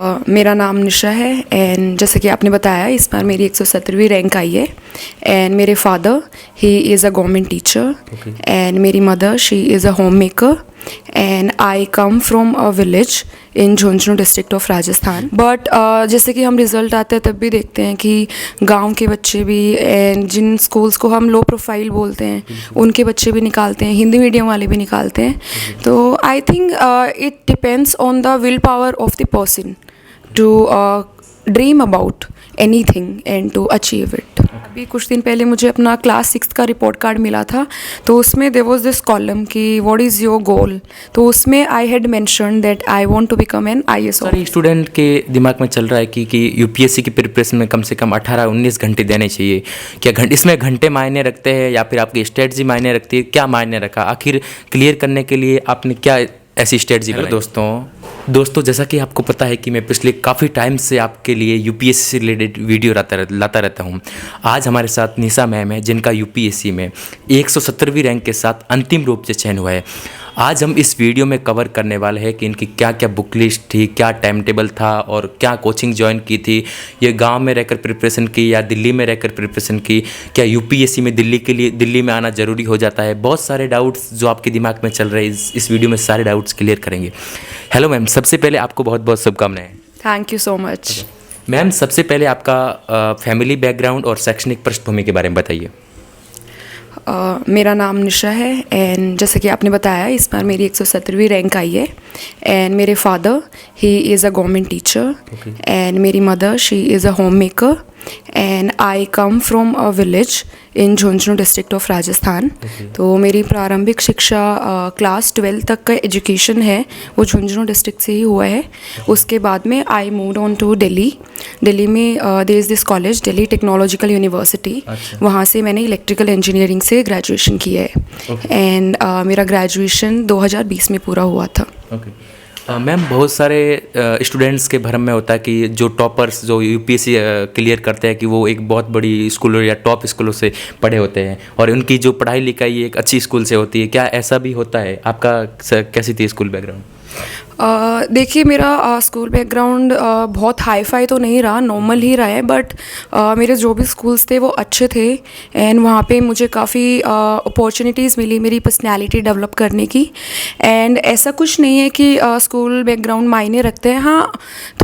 मेरा नाम निशा है एंड जैसे कि आपने बताया इस बार मेरी 170वीं रैंक आई है। एंड मेरे father he is a government teacher and मेरी mother she is a home maker and I come from a village in Jhunjhunu district of Rajasthan. But जैसे कि हम रिज़ल्ट आते हैं तब भी देखते हैं कि गांव के बच्चे भी एंड जिन स्कूल्स को हम लो प्रोफाइल बोलते हैं उनके बच्चे भी निकालते हैं, हिंदी मीडियम वाले भी निकालते हैं। तो I think it depends on the will power of the person to dream about anything and to achieve it। अभी कुछ दिन पहले मुझे अपना क्लास 6 का रिपोर्ट कार्ड मिला था, तो उसमें there was this column कि what is your goal, तो उसमें I had mentioned that I want to become an IAS officer। सारे स्टूडेंट के दिमाग में चल रहा है कि यूपीएससी की प्रिपरेशन में कम से कम 18-19 घंटे देने चाहिए। क्या इसमें घंटे मायने रखते हैं या फिर आपकी स्ट्रेटजी मायने रखती है? क्या मायने रखा? आखिर क्लियर करने के लिए आपने क्या ऐसी स्ट्रेटजी बनाई? दोस्तों जैसा कि आपको पता है कि मैं पिछले काफ़ी टाइम से आपके लिए यूपीएससी से रिलेटेड वीडियो लाता रहता हूँ। आज हमारे साथ निशा मैम है जिनका यूपीएससी में 170वीं रैंक के साथ अंतिम रूप से चयन हुआ है। आज हम इस वीडियो में कवर करने वाले हैं कि इनकी क्या क्या बुक लिस्ट थी, क्या टाइम टेबल था और क्या कोचिंग ज्वाइन की थी, ये गांव में रहकर प्रिपरेशन की या दिल्ली में रहकर प्रिपरेशन की, क्या यूपीएससी में दिल्ली में आना ज़रूरी हो जाता है। बहुत सारे डाउट्स जो आपके दिमाग में चल रहे हैं इस वीडियो में सारे डाउट्स क्लियर करेंगे। हेलो मैम, सबसे पहले आपको बहुत बहुत शुभकामनाएं। Thank you so much. Ma'am सबसे पहले आपका फैमिली बैकग्राउंड और शैक्षणिक पृष्ठभूमि के बारे में बताइए। मेरा नाम निशा है एंड जैसे कि आपने बताया इस बार मेरी 170वीं रैंक आई है। एंड मेरे father he is a government teacher and मेरी mother she is a home maker and I come from a village in Jhunjhunu district of Rajasthan. तो मेरी प्रारंभिक शिक्षा क्लास 12 तक का एजुकेशन है वो झुंझुनू डिस्ट्रिक्ट से ही हुआ है। उसके बाद में I moved on to Delhi में there is this college Delhi Technological University. वहाँ से मैंने इलेक्ट्रिकल इंजीनियरिंग से ग्रेजुएशन किया है एंड मेरा ग्रेजुएशन 2020 में पूरा हुआ था। मैम बहुत सारे स्टूडेंट्स के भ्रम में होता है कि जो टॉपर्स जो यूपीएससी क्लियर करते हैं कि वो एक बहुत बड़ी स्कूलों या टॉप स्कूलों से पढ़े होते हैं और उनकी जो पढ़ाई लिखाई एक अच्छी स्कूल से होती है। क्या ऐसा भी होता है? आपका कैसी थी स्कूल बैकग्राउंड? देखिए मेरा स्कूल बैकग्राउंड बहुत हाई फाई तो नहीं रहा, नॉर्मल ही रहा है। बट मेरे जो भी स्कूल्स थे वो अच्छे थे एंड वहाँ पे मुझे काफ़ी अपॉर्चुनिटीज़ मिली मेरी पर्सनैलिटी डेवलप करने की। एंड ऐसा कुछ नहीं है कि स्कूल बैकग्राउंड मायने रखते हैं। हाँ,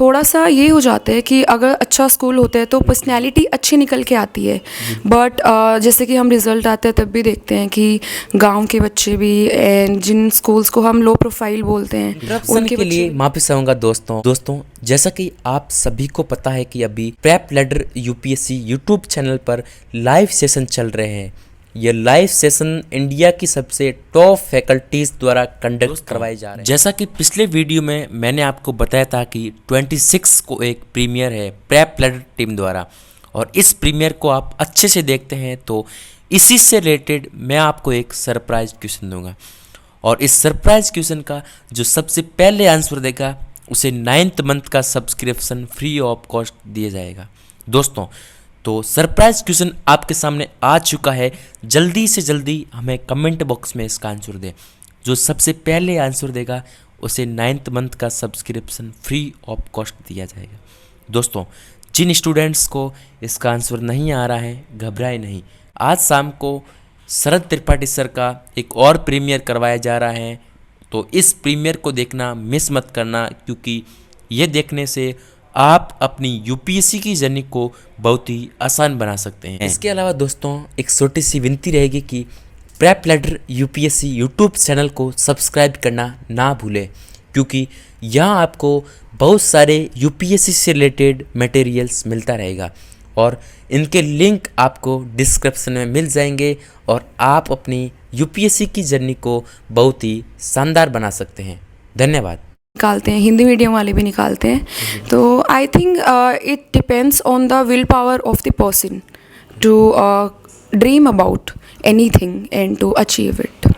थोड़ा सा ये हो जाता है कि अगर अच्छा स्कूल होता है तो पर्सनैलिटी अच्छी निकल के आती है। बट जैसे कि हम रिज़ल्ट आते हैं तब भी देखते हैं कि गाँव के बच्चे भी एंड जिन स्कूल्स को हम लो प्रोफाइल बोलते हैं के लिए माफी चाहूंगा दोस्तों जैसा कि आप सभी को पता है कि अभी prep ladder UPSC YouTube channel पर लाइव सेशन चल रहे हैं। ये लाइव सेशन इंडिया की सबसे टॉप फैकल्टीज द्वारा कंडक्ट करवाए जा रहे हैं। जैसा कि पिछले वीडियो में मैंने आपको बताया था कि 26 को एक प्रीमियर है प्रेप लैडर टीम द्वारा, और इस प्रीमियर को आप अच्छे से देखते हैं तो इसी से रिलेटेड मैं आपको एक सरप्राइज क्वेश्चन दूंगा और इस सरप्राइज क्वेश्चन का जो सबसे पहले आंसर देगा उसे 9th मंथ का सब्सक्रिप्शन फ्री ऑफ कॉस्ट दिया जाएगा। दोस्तों तो सरप्राइज क्वेश्चन आपके सामने आ चुका है, जल्दी से जल्दी हमें कमेंट बॉक्स में इसका आंसर दें। जो सबसे पहले आंसर देगा उसे 9th मंथ का सब्सक्रिप्शन फ्री ऑफ कॉस्ट दिया जाएगा। दोस्तों जिन स्टूडेंट्स को इसका आंसर नहीं आ रहा है घबराए नहीं, आज शाम को शरद त्रिपाठी सर का एक और प्रीमियर करवाया जा रहा है, तो इस प्रीमियर को देखना मिस मत करना, क्योंकि ये देखने से आप अपनी यूपीएससी की जर्नी को बहुत ही आसान बना सकते हैं। इसके अलावा दोस्तों एक छोटी सी विनती रहेगी कि prep ladder UPSC YouTube channel को सब्सक्राइब करना ना भूलें, क्योंकि यहाँ आपको बहुत सारे यूपीएससी से रिलेटेड मटेरियल्स मिलता रहेगा और इनके लिंक आपको डिस्क्रिप्शन में मिल जाएंगे और आप अपनी यूपीएससी की जर्नी को बहुत ही शानदार बना सकते हैं। धन्यवाद। निकालते हैं, हिंदी मीडियम वाले भी निकालते हैं। तो I think it depends on the will power of the person to dream about anything and to achieve it.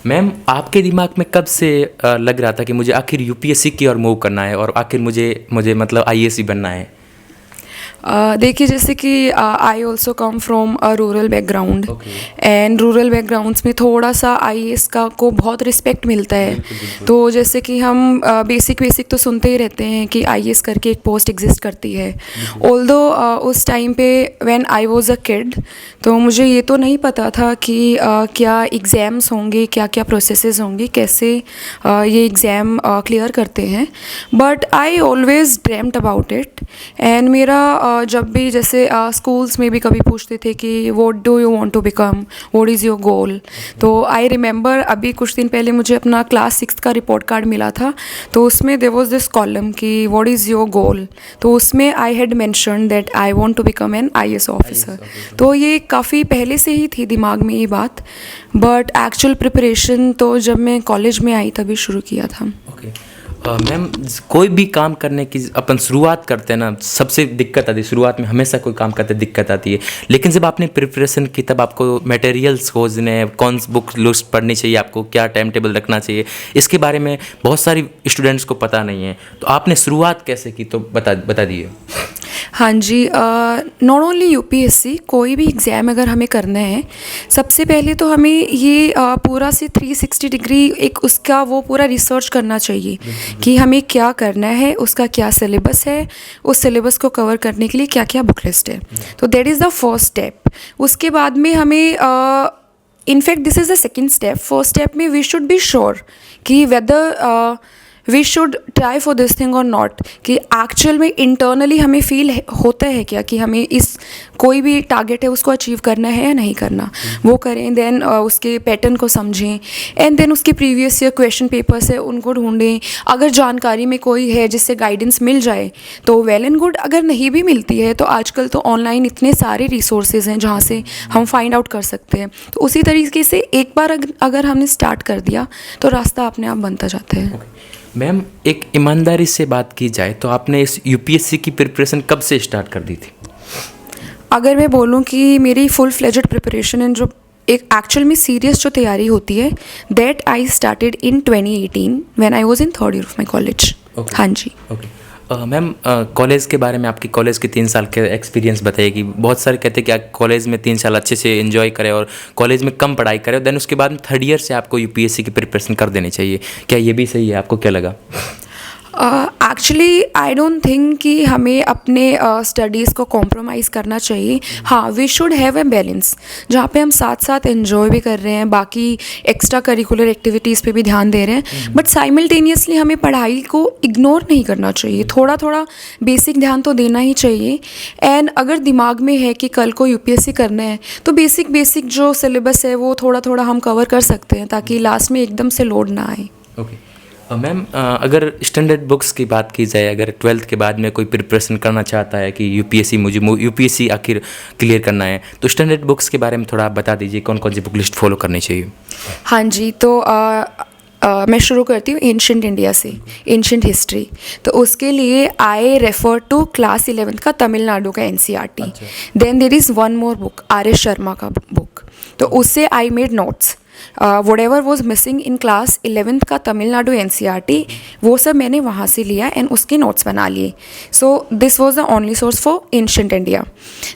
Ma'am आपके दिमाग में कब से लग रहा था कि मुझे आखिर यूपीएससी की ओर मूव करना है और आखिर मुझे मतलब आईएएस बनना है? देखिए जैसे कि I also come from a rural background and rural backgrounds में थोड़ा सा आईएएस का को बहुत रिस्पेक्ट मिलता है। तो जैसे कि हम बेसिक तो सुनते ही रहते हैं कि आईएएस करके एक पोस्ट एग्जिस्ट करती है। ऑल्दो उस टाइम पे when I was a kid तो मुझे ये तो नहीं पता था कि क्या एग्ज़ाम्स होंगे, क्या क्या प्रोसेसेस होंगे, कैसे ये एग्ज़ाम क्लियर करते हैं। But I always dreamed about it and मेरा जब भी जैसे स्कूल्स में भी कभी पूछते थे कि what do you want to become, what is your goal, तो आई रिमेंबर अभी कुछ दिन पहले मुझे अपना क्लास 6 का रिपोर्ट कार्ड मिला था। तो उसमें देयर वाज दिस कॉलम कि व्हाट इज़ योर गोल, तो उसमें I had mention that I want to become an IAS officer. तो ये काफ़ी पहले से ही थी दिमाग में ये बात, बट एक्चुअल प्रिपरेशन तो जब मैं कॉलेज में आई तभी शुरू किया था। ओके मैम, कोई भी काम करने की अपन शुरुआत करते हैं ना, सबसे दिक्कत आती है शुरुआत में, हमेशा कोई काम करते दिक्कत आती है। लेकिन जब आपने प्रिपरेशन की तब आपको मटेरियल्स खोजने, कौन सी बुक लिस्ट पढ़नी चाहिए, आपको क्या टाइम टेबल रखना चाहिए, इसके बारे में बहुत सारी स्टूडेंट्स को पता नहीं है। तो आपने शुरुआत कैसे की, तो बता दिए। हाँ जी, नॉट ओनली यूपीएससी, कोई भी एग्ज़ाम अगर हमें करना है सबसे पहले तो हमें ये पूरा से 360 डिग्री एक उसका वो पूरा रिसर्च करना चाहिए कि हमें क्या करना है, उसका क्या सिलेबस है, उस सिलेबस को कवर करने के लिए क्या क्या बुक लिस्ट है। तो that is the first step. उसके बाद में हमें in fact this is the second step. First step में वी शुड बी श्योर कि whether we should try for this thing और नॉट, कि एक्चुअल में इंटरनली हमें फील होता है क्या कि हमें इस कोई भी टारगेट है उसको अचीव करना है या नहीं करना, वो करें। देन उसके पैटर्न को समझें एंड देन उसके प्रीवियस ईयर क्वेश्चन पेपर्स है उनको ढूंढें। अगर जानकारी में कोई है जिससे गाइडेंस मिल जाए तो वेल एंड गुड, अगर नहीं भी मिलती है तो आजकल तो ऑनलाइन इतने सारे रिसोर्सेज हैं जहाँ से हम फाइंड आउट कर सकते हैं। तो उसी तरीके से एक बार अगर हमने स्टार्ट कर दिया तो रास्ता अपने आप बनता जाता है। मैम, एक ईमानदारी से बात की जाए तो आपने इस यूपीएससी की प्रिपरेशन कब से स्टार्ट कर दी थी? अगर मैं बोलूँ कि मेरी फुल फ्लेजेड प्रिपरेशन एंड जो एक एक्चुअल में सीरियस जो तैयारी होती है, that I started in 2018 when I was in third year of my college. हाँ जी। ओके मैम, कॉलेज के बारे में, आपकी कॉलेज के 3 साल के एक्सपीरियंस बताइएगी। बहुत सारे कहते हैं कि आप कॉलेज में 3 साल अच्छे से एंजॉय करें और कॉलेज में कम पढ़ाई करें, देन उसके बाद थर्ड ईयर से आपको यूपीएससी की प्रिपरेशन कर देनी चाहिए। क्या ये भी सही है? आपको क्या लगा? एक्चुअली आई डोंट थिंक कि हमें अपने स्टडीज़ को कॉम्प्रोमाइज़ करना चाहिए। हाँ, we should have a balance जहाँ पे हम साथ साथ एंजॉय भी कर रहे हैं, बाकी एक्स्ट्रा करिकुलर एक्टिविटीज़ पे भी ध्यान दे रहे हैं, बट साइमल्टेनियसली हमें पढ़ाई को इग्नोर नहीं करना चाहिए। थोड़ा थोड़ा बेसिक ध्यान तो देना ही चाहिए। एंड अगर दिमाग में है कि कल को यूपीएससी करना है तो बेसिक जो सिलेबस है वो थोड़ा थोड़ा हम कवर कर सकते हैं ताकि लास्ट में एकदम से लोड ना आए। ओके मैम, अगर स्टैंडर्ड बुक्स की बात की जाए, अगर 12th के बाद में कोई प्रिपरेशन करना चाहता है कि मुझे यूपीएससी आखिर क्लियर करना है, तो स्टैंडर्ड बुक्स के बारे में थोड़ा आप बता दीजिए, कौन कौन सी बुक लिस्ट फॉलो करनी चाहिए? हाँ जी, तो मैं शुरू करती हूँ एंशिएंट इंडिया से, एंशिएंट हिस्ट्री। तो उसके लिए I refer to class 11th का तमिलनाडु का NCERT. Then there is one more book, RS. Sharma का बुक, तो उससे I made notes. whatever was missing in class 11th का तमिलनाडु एनसीईआरटी, वो सब मैंने वहाँ से लिया एंड उसके नोट्स बना लिए। So this was the only source for ancient India.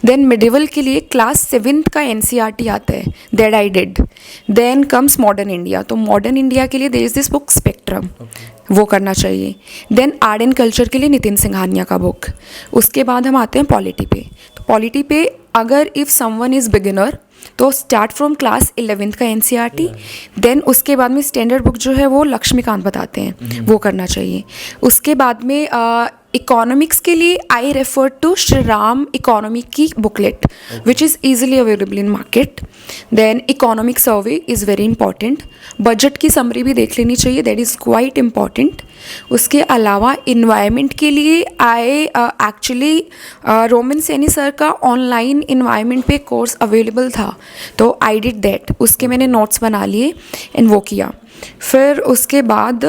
Then medieval के लिए क्लास 7th का एनसीईआरटी आता है, that I did. Then comes modern India, तो मॉडर्न इंडिया के लिए there is this book Spectrum, वो करना चाहिए। देन आर्ट एंड कल्चर के लिए नितिन सिंघानिया का बुक। उसके बाद हम आते हैं पॉलिटी पे। तो पॉलिटी पे अगर इफ़ समवन इज़ बिगिनर तो स्टार्ट फ्रॉम क्लास 11th का एनसीईआरटी। देन उसके बाद में स्टैंडर्ड बुक जो है वो लक्ष्मीकांत बताते हैं, वो करना चाहिए। उसके बाद में इकोनॉमिक्स के लिए I refer to Shri Ram economic की booklet which is easily available in market. Then economic survey is very important. Budget की समरी भी देख लेनी चाहिए, दैट इज़ क्वाइट इम्पॉर्टेंट। उसके अलावा इन्वायरमेंट के लिए I actually Roman Saini sir का ऑनलाइन इन्वायरमेंट पे कोर्स अवेलेबल था, तो आई डिड दैट। उसके मैंने नोट्स बना लिए एंड वो किया। फिर उसके बाद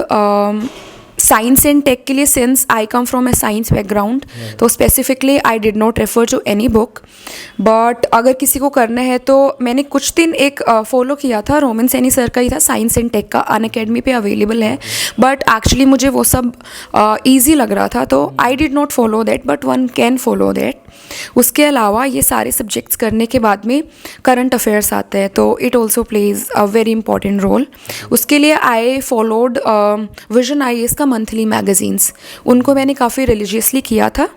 साइंस एंड टेक के लिए, since I come from a science background, तो specifically I did not refer to any book. But अगर किसी को करना है तो मैंने कुछ दिन एक फॉलो किया था, रोमन सैनी सर का ही था, साइंस एंड टेक का, अनअकैडमी पे अवेलेबल है. बट एक्चुअली मुझे वो सब ईजी लग रहा था, तो आई did not follow that, but one can follow that. उसके अलावा ये सारे सब्जेक्ट्स करने के बाद में करंट अफेयर्स आते हैं, तो it also plays a very important role. उसके लिए आई फॉलोड विजन IAS का मंथली मैगजीन्स, उनको मैंने काफ़ी रिलीजियसली किया था.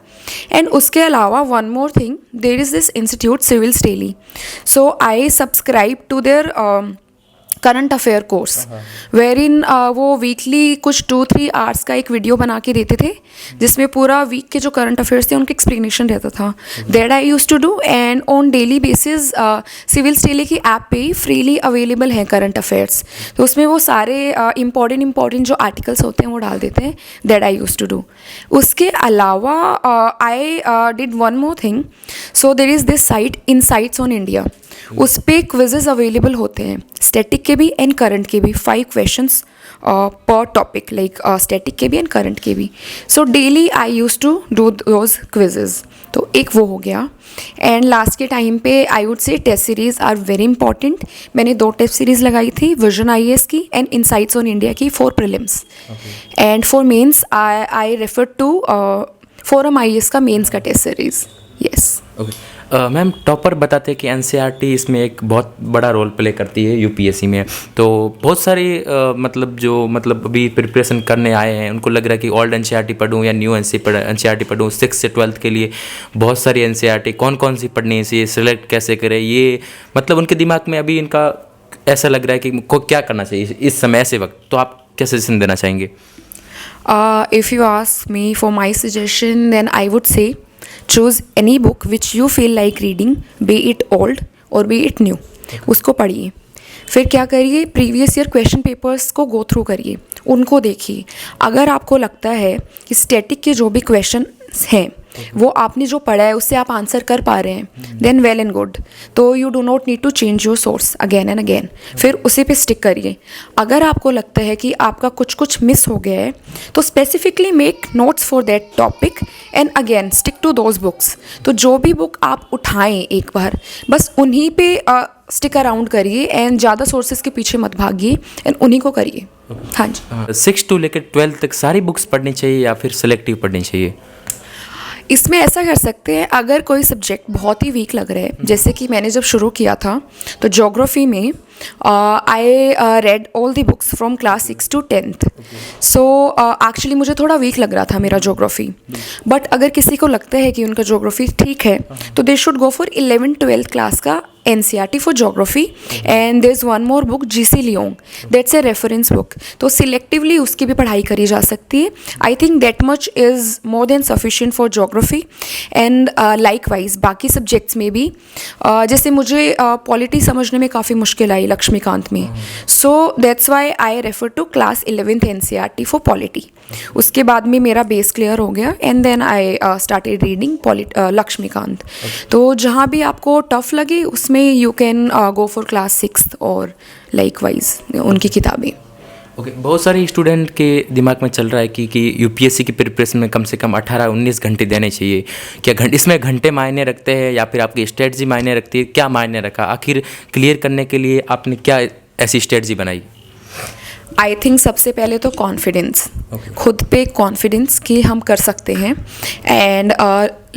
एंड उसके अलावा one more thing, there is this institute Civils Daily, so I subscribe to their current affair course, wherein वो वीकली कुछ 2-3 आवर्स का एक वीडियो बना के देते थे, जिसमें पूरा वीक के जो करंट अफेयर्स थे उनका एक्सप्लेनेशन रहता था. That I use to do. And on daily basis Civils Daily की ऐप पे ही फ्रीली अवेलेबल है करंट अफेयर्स, तो उसमें वो सारे इंपॉर्टेंट जो आर्टिकल्स होते हैं वो डाल देते हैं. That I use to do. उसके अलावा I did one more thing. So there is this site Insights on India, उस पर क्विजेज अवेलेबल होते हैं, स्टैटिक के भी एंड करंट के भी, 5 क्वेश्चंस पर टॉपिक, लाइक स्टैटिक के भी एंड करंट के भी. सो daily I use to do those quizzes. तो एक वो हो गया. एंड लास्ट के टाइम पे I would say test series are very important. मैंने 2 टेस्ट सीरीज़ लगाई थी, विजन IAS की एंड इनसाइट्स ऑन इंडिया की, 4 prelims. And for mains I refer to Forum IAS का मेंस का test series. Yes. Ma'am, topper बताते हैं कि NCERT इसमें एक बहुत बड़ा रोल प्ले करती है UPSC में. तो बहुत सारे मतलब अभी प्रिपरेशन करने आए हैं, उनको लग रहा है कि ओल्ड NCERT पढ़ूँ या न्यू NCERT पढ़ूँ. 6 से 12th के लिए बहुत सारी NCERT, कौन सी पढ़नी चाहिए, सिलेक्ट कैसे करें, ये मतलब उनके दिमाग में अभी इनका ऐसा लग रहा है कि को क्या करना चाहिए इस समय, ऐसे वक्त. तो आप क्या सजेशन देना चाहेंगे? If you ask me for my suggestion, then I would say choose any book which you feel like reading, be it old or be it new. उसको पढ़िए. फिर क्या करिए, प्रीवियस ईयर क्वेश्चन पेपर्स को go through करिए, उनको देखिए. अगर आपको लगता है कि स्टैटिक के जो भी क्वेश्चन हैं वो आपने जो पढ़ा है उससे आप आंसर कर पा रहे हैं, देन वेल एंड गुड. तो you do not need to change your source again and again. फिर उसी पे स्टिक करिए. अगर आपको लगता है कि आपका कुछ मिस हो गया है तो specifically make notes for that topic and again stick to those books. तो जो भी बुक आप उठाएं एक बार, बस उन्हीं पे स्टिक अराउंड करिए एंड ज़्यादा सोर्सेज के पीछे मत भागिए एंड उन्हीं को करिए. हाँ जी. 6 to लेकर 12 तक सारी बुक्स पढ़नी चाहिए या फिर सेलेक्टिव पढ़नी चाहिए? इसमें ऐसा कर सकते हैं, अगर कोई सब्जेक्ट बहुत ही वीक लग रहा है, जैसे कि मैंने जब शुरू किया था तो ज्योग्राफी में I read all the books from class 6 to 10th. So actually मुझे थोड़ा वीक लग रहा था मेरा ज्योग्राफी. बट अगर किसी को लगता है कि उनका ज्योग्राफी ठीक है तो they should go for 11th-12th class का NCERT for geography. And there's one more book, GC Leong, that's a reference book. तो सिलेक्टिवली उसकी भी पढ़ाई करी जा सकती है. आई think that much is more than sufficient for geography. And likewise बाकी सब्जेक्ट्स में भी जैसे मुझे पॉलिटी समझने में काफ़ी मुश्किल आई लक्ष्मीकांत में, so that's why I refer to class 11th NCERT for polity. उसके बाद में मेरा बेस क्लियर हो गया and then I started reading Laxmikanth. तो जहाँ भी आपको टफ लगे उसमें you can go for class 6th और लाइकवाइज उनकी किताबें. ओके. बहुत सारे स्टूडेंट के दिमाग में चल रहा है कि UPSC की प्रिपरेशन में कम से कम 18-19 घंटे देने चाहिए. क्या इसमें घंटे मायने रखते हैं या फिर आपकी स्ट्रेटजी मायने रखती है? क्या मायने रखा? आखिर क्लियर करने के लिए आपने क्या ऐसी स्ट्रेटजी बनाई? आई थिंक सबसे पहले तो कॉन्फिडेंस, खुद पे कॉन्फिडेंस कि हम कर सकते हैं. And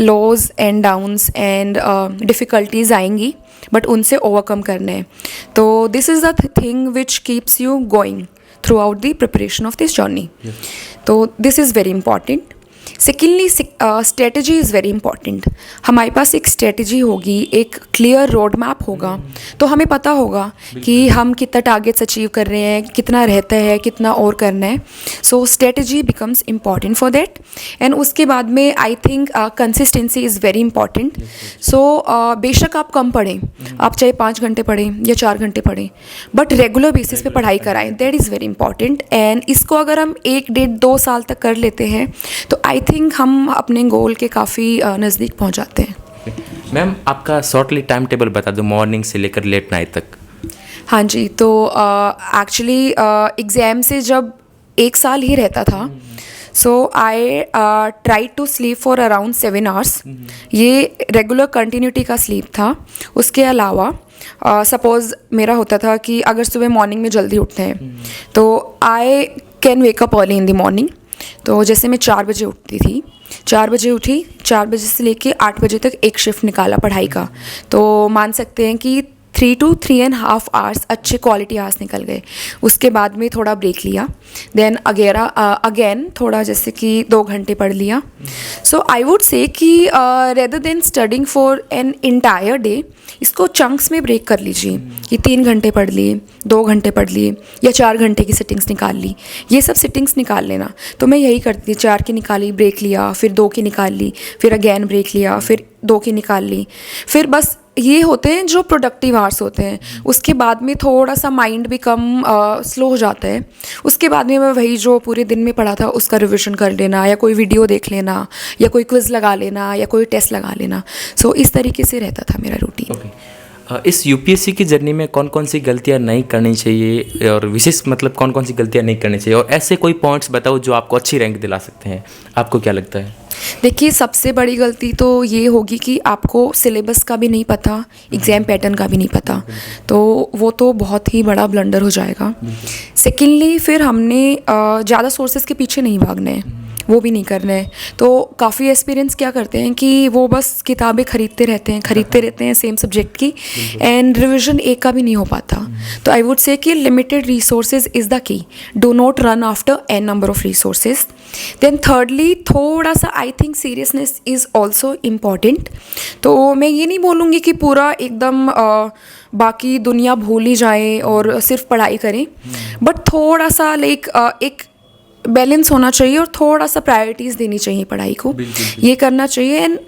lows and downs and difficulties आएंगी बट उनसे ओवरकम करना है. तो this is the thing which keeps you going throughout the preparation of this journey. तो this is very important. Secondly strategy is very important. हमारे पास एक strategy होगी, एक क्लियर रोड मैप होगा, तो हमें पता होगा कि हम कितना टारगेट्स अचीव कर रहे हैं, कितना रहता है, कितना और करना है. So strategy becomes important for that. And उसके बाद में I think consistency is very important. So बेशक आप कम पढ़ें, आप चाहे 5 घंटे पढ़ें या 4 घंटे पढ़ें, बट रेगुलर बेसिस पे पढ़ाई कराएं. That is very important. And इसको अगर हम 1-1.5-2 साल तक कर लेते हैं तो आई थिंक हम अपने गोल के काफ़ी नज़दीक पहुंच जाते हैं. मैम, आपका शॉर्टली टाइम टेबल बता दो मॉर्निंग से लेकर लेट नाइट तक. हाँ जी. तो एक्चुअली एग्ज़ाम से जब 1 साल ही रहता था so I try to sleep for around 7 hours. ये रेगुलर कंटिन्यूटी का स्लीप था. उसके अलावा सपोज़ मेरा होता था कि अगर सुबह मॉर्निंग में जल्दी उठते हैं तो I can wake up early in the morning. तो जैसे मैं 4 बजे उठती थी, 4 बजे उठी, 4 बजे से लेके 8 बजे तक एक शिफ्ट निकाला पढ़ाई का. तो मान सकते हैं कि 3 to 3.5 hours अच्छे क्वालिटी आवर्स निकल गए. उसके बाद में थोड़ा ब्रेक लिया, देन अगेन थोड़ा जैसे कि 2 घंटे पढ़ लिया. सो आई वुड से कि rather than studying for an entire day, इसको चंक्स में ब्रेक कर लीजिए कि 3 घंटे पढ़ लिए, 2 घंटे पढ़ लिए या 4 घंटे की सिटिंग्स निकाल ली. ये सब सिटिंग्स निकाल लेना. तो मैं यही करती थी, 4 की निकाली, ब्रेक लिया, फिर 2 की निकाल ली, फिर अगेन ब्रेक लिया, फिर 2 की निकाल ली. फिर बस ये होते हैं जो प्रोडक्टिव आवर्स होते हैं. उसके बाद में थोड़ा सा माइंड भी कम स्लो हो जाता है. उसके बाद में मैं वही जो पूरे दिन में पढ़ा था उसका रिविजन कर लेना, या कोई वीडियो देख लेना, या कोई क्विज़ लगा लेना, या कोई टेस्ट लगा लेना. सो इस तरीके से रहता था मेरा रूटीन. इस यूपीएससी की जर्नी में कौन कौन सी गलतियां नहीं करनी चाहिए, और विशेष मतलब कौन कौन सी गलतियां नहीं करनी चाहिए, और ऐसे कोई पॉइंट्स बताओ जो आपको अच्छी रैंक दिला सकते हैं. आपको क्या लगता है? देखिए, सबसे बड़ी गलती तो ये होगी कि आपको सिलेबस का भी नहीं पता, एग्ज़ाम पैटर्न का भी नहीं पता. तो वो तो बहुत ही बड़ा ब्लंडर हो जाएगा. सेकेंडली, फिर हमने ज़्यादा सोर्सेज के पीछे नहीं भागना है, वो भी नहीं करना है. तो काफ़ी एक्सपीरियंस क्या करते हैं कि वो बस किताबें खरीदते रहते हैं सेम सब्जेक्ट की, एंड रिविजन एक का भी नहीं हो पाता. तो आई वुड से कि limited resources is the key. Do not run after an number of resources. Then thirdly, थोड़ा सा I think seriousness is also important. तो मैं ये नहीं बोलूँगी कि पूरा एकदम बाकी दुनिया भूल ही जाए और सिर्फ पढ़ाई करें, बट थोड़ा सा लाइक एक बैलेंस होना चाहिए और थोड़ा सा प्रायोरिटीज़ देनी चाहिए पढ़ाई को. ये करना चाहिए. And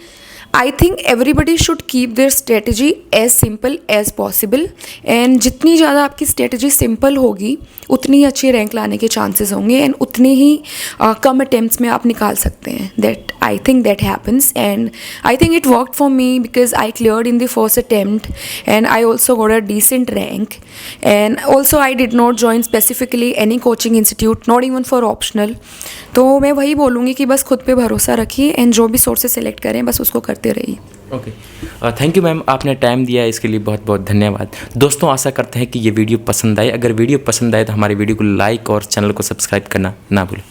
I think everybody should keep their strategy as simple as possible. And जितनी ज़्यादा आपकी स्ट्रेटजी सिंपल होगी उतनी अच्छी रैंक लाने के चांसेस होंगे, एंड उतने ही कम अटेम्प्ट्स में आप निकाल सकते हैं. That I think that happens, and I think it worked for me because I cleared in the first attempt, and I also got a decent rank. And also I did not join specifically any coaching institute, not even for optional. तो मैं वही बोलूँगी कि बस खुद पे भरोसा रखिए, एंड जो भी सोर्सेज सेलेक्ट करें बस उसको करते रहिए. ओके, थैंक यू मैम, आपने टाइम दिया, इसके लिए बहुत बहुत धन्यवाद. दोस्तों, आशा करते हैं कि ये वीडियो पसंद आए. अगर वीडियो पसंद आए तो हमारे वीडियो को लाइक और चैनल को सब्सक्राइब करना ना भूलें.